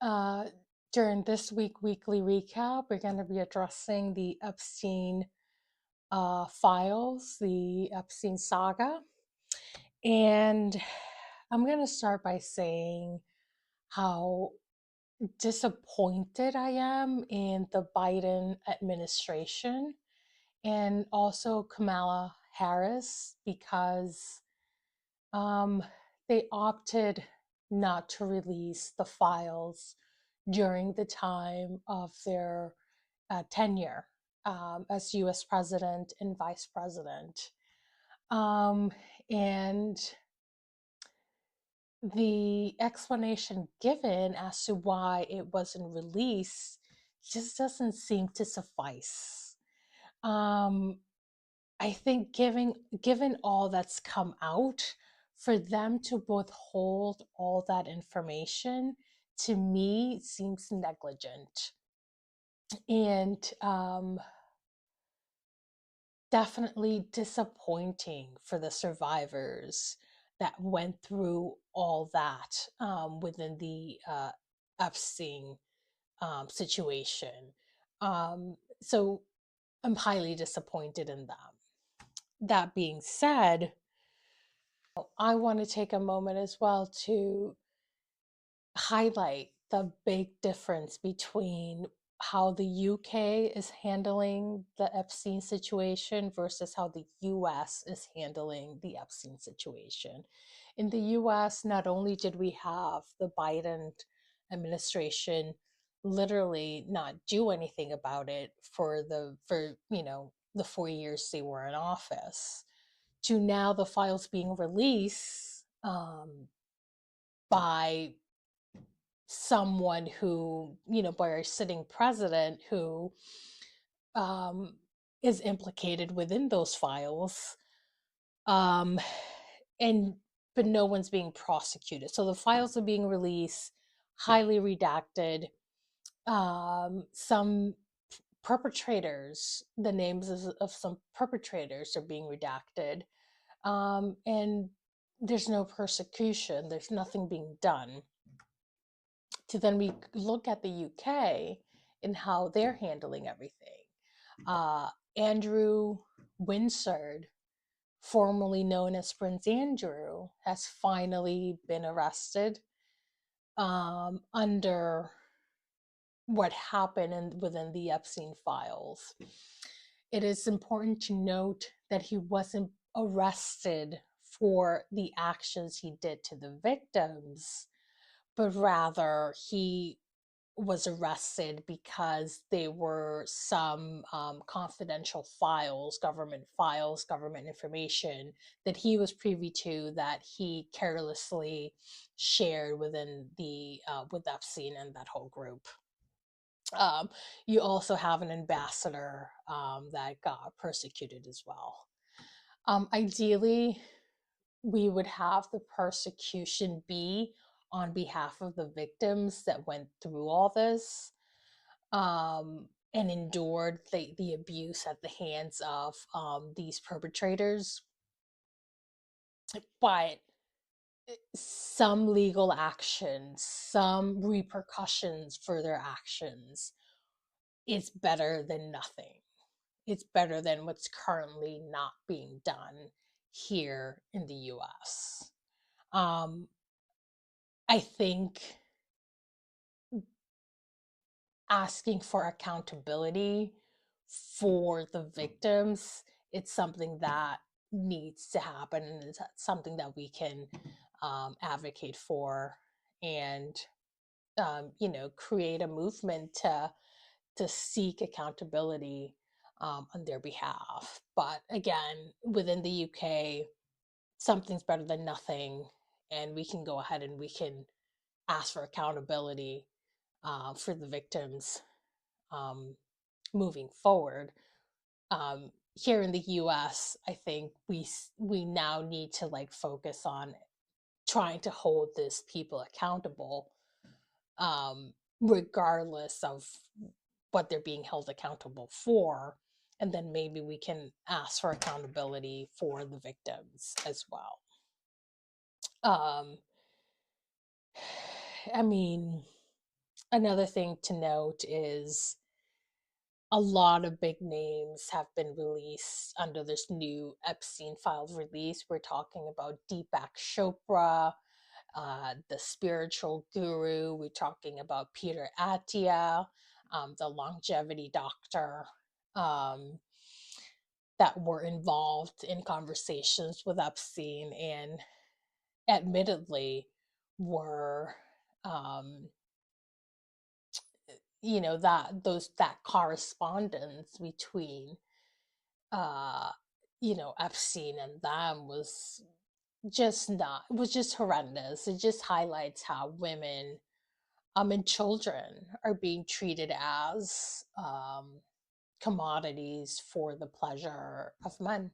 Uh, During this weekly recap, we're going to be addressing the Epstein files, the Epstein saga. And I'm going to start by saying how disappointed I am in the Biden administration and also Kamala Harris because um, they opted not to release the files during the time of their tenure as US president and vice president. Um, and the explanation given as to why it wasn't released just doesn't seem to suffice. Um, I think given all that's come out, for them to withhold all that information to me seems negligent and definitely disappointing for the survivors that went through all that within the Epstein situation. So I'm highly disappointed in them. That being said, I want to take a moment as well to highlight the big difference between how the UK is handling the Epstein situation versus how the US is handling the Epstein situation. In the US, not only did we have the Biden administration literally not do anything about it for the 4 years they were in office, to now the files being released by someone who, by our sitting president who um, is implicated within those files, um, and but no one's being prosecuted. So the files are being released, highly redacted. Some perpetrators, the names of some perpetrators are being redacted, and there's no persecution. There's nothing being done. To then we look at the UK and how they're handling everything. Andrew Winsard, formerly known as Prince Andrew, has finally been arrested under what happened within the Epstein files. It is important to note that he wasn't arrested for the actions he did to the victims, but rather he was arrested because there were some confidential files, government information that he was privy to that he carelessly shared within the with Epstein and that whole group. You also have an ambassador that got persecuted as well. Ideally, we would have the persecution be on behalf of the victims that went through all this and endured the abuse at the hands of these perpetrators. But some legal actions, some repercussions for their actions, is better than nothing. It's better than what's currently not being done here in the US. I think asking for accountability for the victims, it's something that needs to happen, and it's something that we can advocate for, and create a movement to seek accountability on their behalf. But again, within the UK, something's better than nothing, and we can go ahead and we can ask for accountability for the victims moving forward. Here in the US, I think we now need to focus on trying to hold these people accountable, regardless of what they're being held accountable for. And then maybe we can ask for accountability for the victims as well. Um, I mean, Another thing to note is a lot of big names have been released under this new Epstein Files release. We're talking about Deepak Chopra, the spiritual guru. We're talking about Peter Attia, the longevity doctor, um, that were involved in conversations with Epstein and admittedly were, um, that correspondence between, uh, Epstein and them was just horrendous. It just highlights how women, and children are being treated as, commodities for the pleasure of men,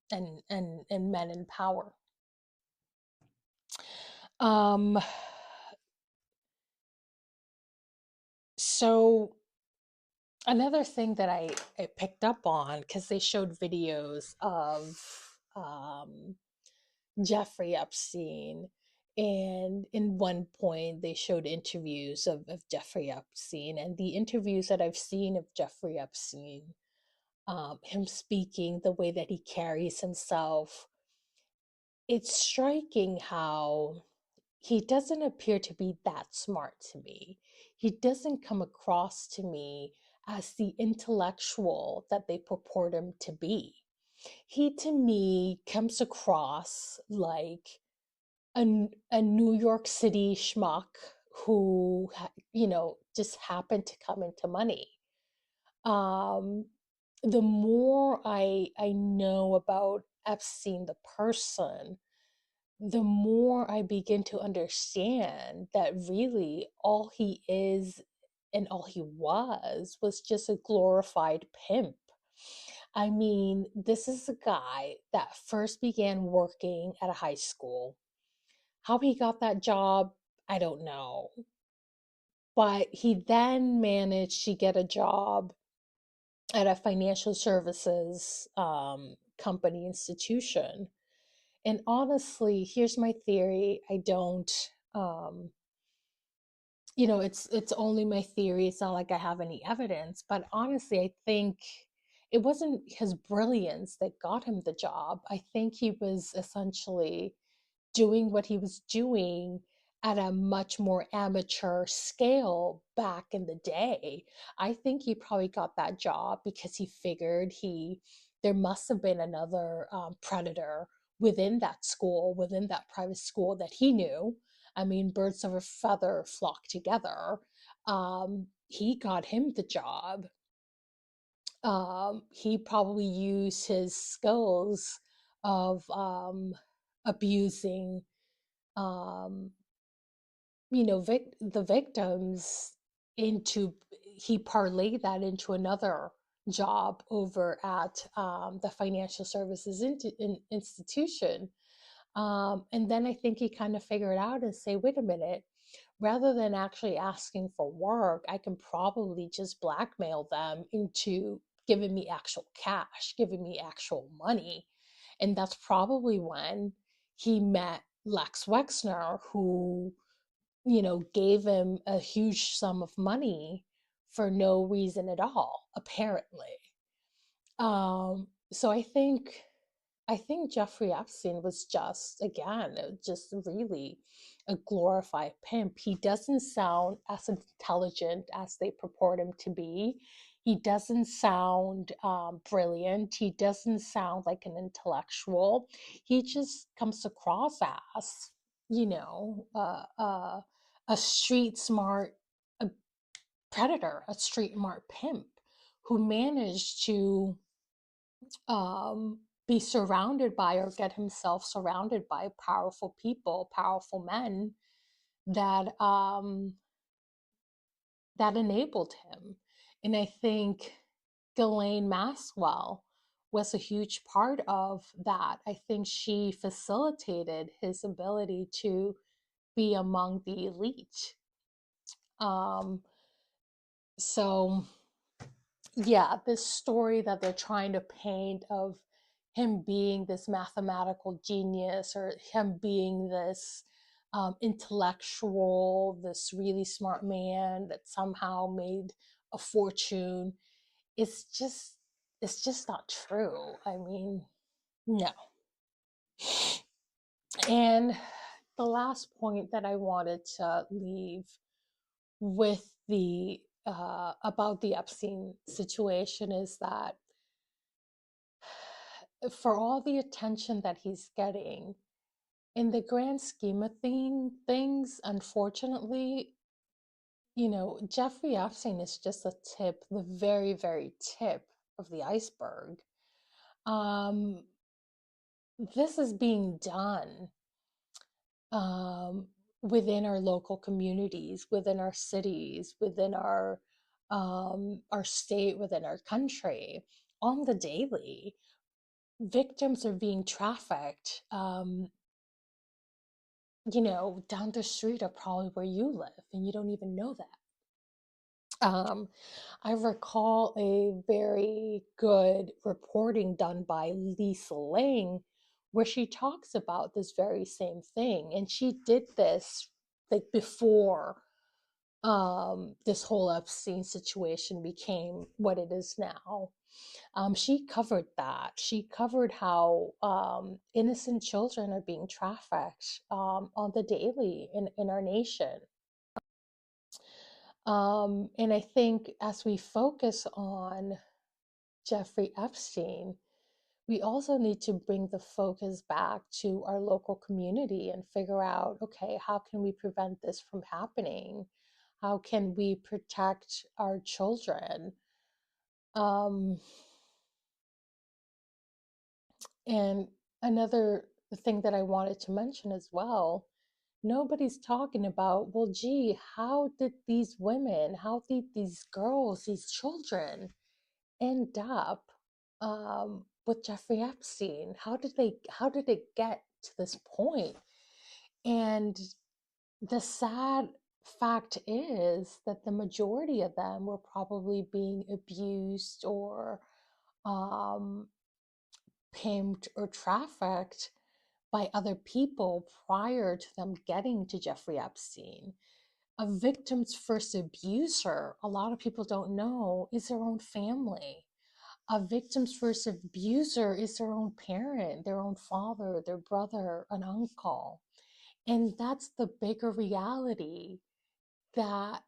and men in power. Um, so another thing that I picked up on, because they showed videos of, um, Jeffrey Epstein. And in one point, they showed interviews of Jeffrey Epstein. And the interviews that I've seen of Jeffrey Epstein, him speaking, the way that he carries himself, it's striking how he doesn't appear to be that smart to me. He doesn't come across to me as the intellectual that they purport him to be. He, to me, comes across like a New York City schmuck who, just happened to come into money. Um, the more I know about Epstein, the person, the more I begin to understand that really all he is and all he was just a glorified pimp. I mean, this is a guy that first began working at a high school. How he got that job, I don't know. But he then managed to get a job at a financial services, company institution. And honestly, here's my theory. I don't, um, it's only my theory. It's not like I have any evidence, but honestly, I think it wasn't his brilliance that got him the job. I think he was essentially doing what he was doing at a much more amateur scale back in the day. I think he probably got that job because he figured there must have been another, predator within that school, within that private school that he knew. I mean, birds of a feather flock together. He got him the job. He probably used his skills of, abusing, um, the victims into, he parlayed that into another job over at, the financial services institution. And then I think he kind of figured out and say, wait a minute, rather than actually asking for work, I can probably just blackmail them into giving me actual cash, giving me actual money. And that's probably when he met Lex Wexner, who, gave him a huge sum of money for no reason at all, apparently. So I think Jeffrey Epstein was just, again, just really a glorified pimp. He doesn't sound as intelligent as they purport him to be. He doesn't sound, brilliant. He doesn't sound like an intellectual. He just comes across as, you know, uh, uh, a street smart, a predator, a street smart pimp who managed to, be surrounded by, or get himself surrounded by, powerful people, powerful men that, that enabled him. And I think Ghislaine Maxwell was a huge part of that. I think she facilitated his ability to be among the elite. Um, so yeah, this story that they're trying to paint of him being this mathematical genius, or him being this, intellectual, this really smart man that somehow made a fortune. It's just it's just not true. I mean, no. And the last point that I wanted to leave with the about the Epstein situation is that for all the attention that he's getting, in the grand scheme of things, unfortunately, Jeffrey Epstein is just a tip, the very, very tip of the iceberg. Um, this is being done um, within our local communities, within our cities, within our state, within our country, on the daily. Victims are being trafficked. Down the street are probably where you live, and you don't even know that. I recall a very good reporting done by Lisa Lang where she talks about this very same thing. And she did this like before this whole Epstein situation became what it is now. She covered that. She covered how innocent children are being trafficked on the daily in our nation. And I think as we focus on Jeffrey Epstein, we also need to bring the focus back to our local community and figure out, okay, how can we prevent this from happening? How can we protect our children? Um, and another thing that I wanted to mention as well, nobody's talking about, well, gee, how did these women, how did these girls, these children end up with Jeffrey Epstein? How did it get to this point? And the sad fact is that the majority of them were probably being abused or um, pimped or trafficked by other people prior to them getting to Jeffrey Epstein. A victim's first abuser, a lot of people don't know, is their own family. A victim's first abuser is their own parent, their own father, their brother, an uncle. And that's the bigger reality that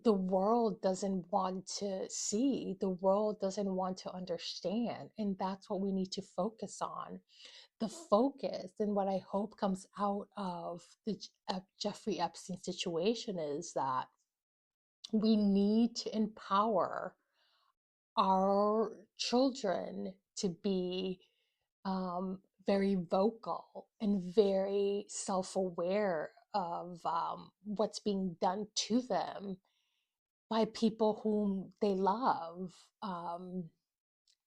the world doesn't want to see, the world doesn't want to understand. And that's what we need to focus on. The focus and what I hope comes out of the Jeffrey Epstein situation is that we need to empower our children to be very vocal and very self aware of what's being done to them by people whom they love,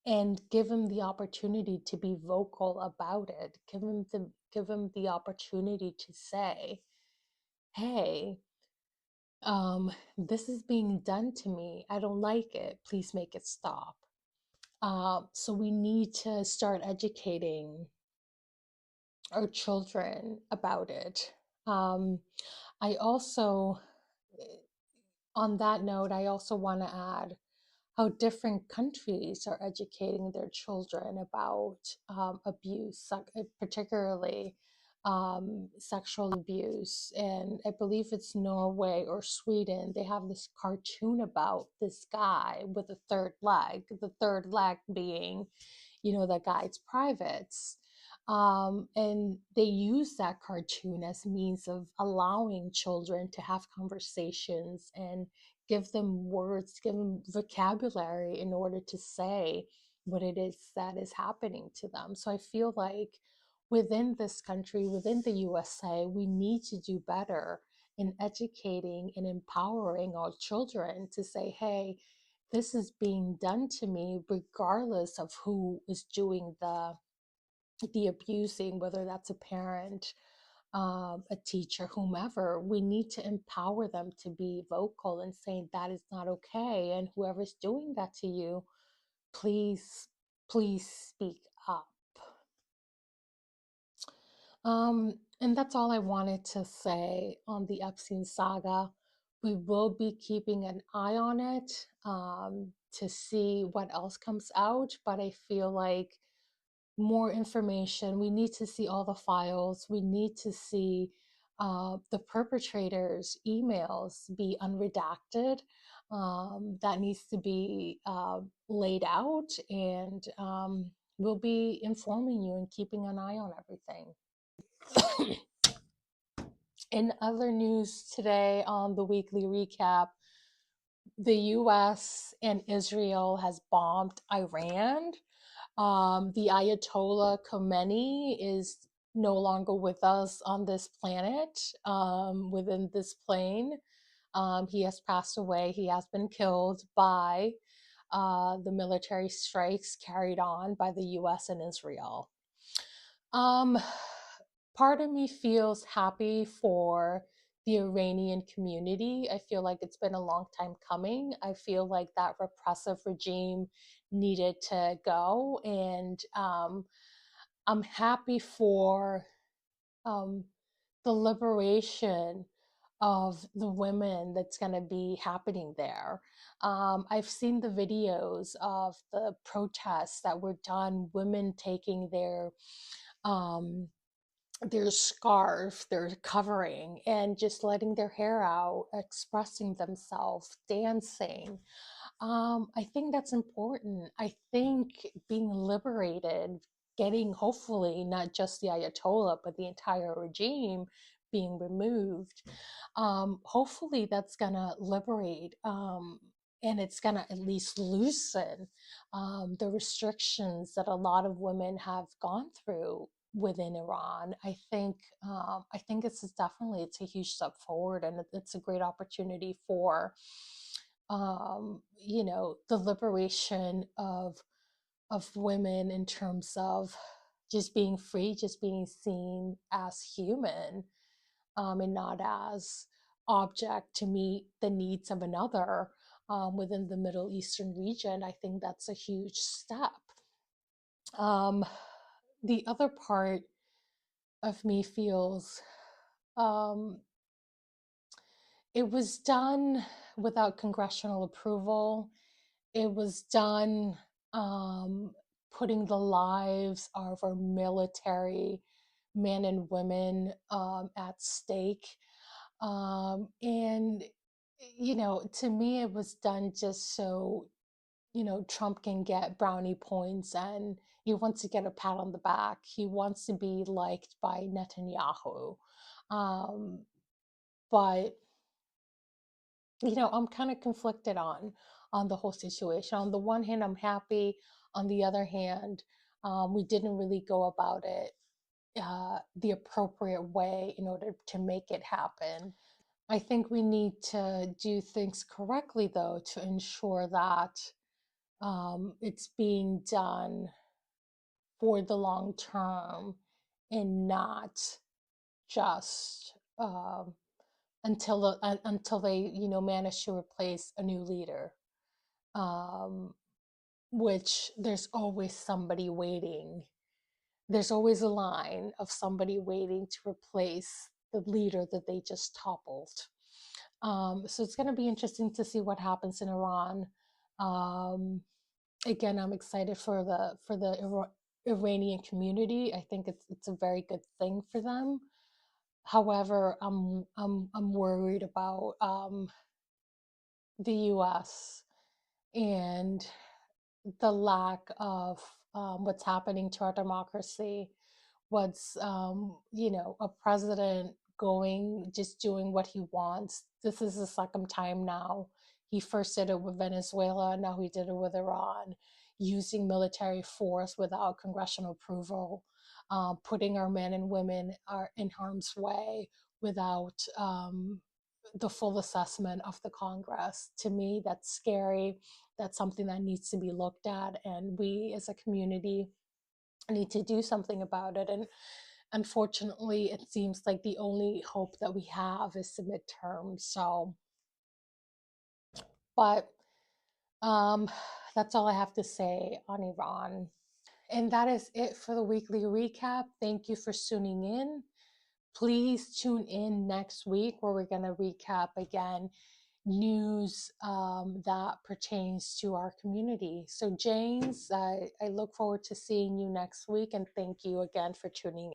and give them the opportunity to be vocal about it. Give them the opportunity to say, hey, this is being done to me. I don't like it. Please make it stop. So we need to start educating our children about it. I also, on that note, I also want to add how different countries are educating their children about abuse, particularly sexual abuse. And I believe it's Norway or Sweden. They have this cartoon about this guy with a third leg, the third leg being, that guides privates. And they use that cartoon as means of allowing children to have conversations and give them words, give them vocabulary in order to say what it is that is happening to them. So I feel like within this country, within the USA, we need to do better in educating and empowering our children to say, hey, this is being done to me regardless of who is doing the abusing, whether that's a parent, a teacher, whomever. We need to empower them to be vocal and saying that is not okay. And whoever's doing that to you, please speak up. And that's all I wanted to say on the Epstein saga. We will be keeping an eye on it to see what else comes out, but I feel like more information. We need to see all the files. We need to see the perpetrators' emails be unredacted. That needs to be laid out, and we'll be informing you and keeping an eye on everything. In other news today on the weekly recap, the US and Israel has bombed Iran. The Ayatollah Khomeini is no longer with us on this planet, within this plane. He has passed away. He has been killed by the military strikes carried on by the US and Israel. Um, Part of me feels happy for the Iranian community. I feel like it's been a long time coming. I feel like that repressive regime needed to go. And I'm happy for um, the liberation of the women that's going to be happening there. I've seen the videos of the protests that were done, women taking um, their scarf, their covering, and just letting their hair out, expressing themselves, dancing. I think that's important. I think being liberated, getting hopefully not just the Ayatollah, but the entire regime being removed, hopefully that's going to liberate. And it's going to at least loosen the restrictions that a lot of women have gone through within Iran. I think it's a huge step forward, and it's a great opportunity for the liberation of women in terms of just being free, just being seen as human, and not as object to meet the needs of another within the Middle Eastern region. I think that's a huge step. Um, the other part of me feels um, it was done without congressional approval. It was done um, putting the lives of our military men and women at stake. And, to me, it was done just so, Trump can get brownie points, and he wants to get a pat on the back. He wants to be liked by Netanyahu. Um, but I'm kind of conflicted on the whole situation. On the one hand, I'm happy. On the other hand, we didn't really go about it the appropriate way in order to make it happen. I think we need to do things correctly, though, to ensure that it's being done for the long term and not just until they manage to replace a new leader, um, which there's always somebody waiting. There's always a line of somebody waiting to replace the leader that they just toppled. So it's going to be interesting to see what happens in Iran. Um, Again, I'm excited for the Iranian community. I think it's a very good thing for them. However, I'm worried about the U.S. and the lack of what's happening to our democracy. What's a president going just doing what he wants. This is the second time now. He first did it with Venezuela, now he did it with Iran, using military force without congressional approval, putting our men and women are in harm's way without the full assessment of the Congress. To me, that's scary. That's something that needs to be looked at, and we as a community need to do something about it. And unfortunately, it seems like the only hope that we have is the midterm. So, but um, that's all I have to say on Iran. And that is it for the weekly recap. Thank you for tuning in. Please tune in next week where we're going to recap again news that pertains to our community. So, James, I look forward to seeing you next week, and thank you again for tuning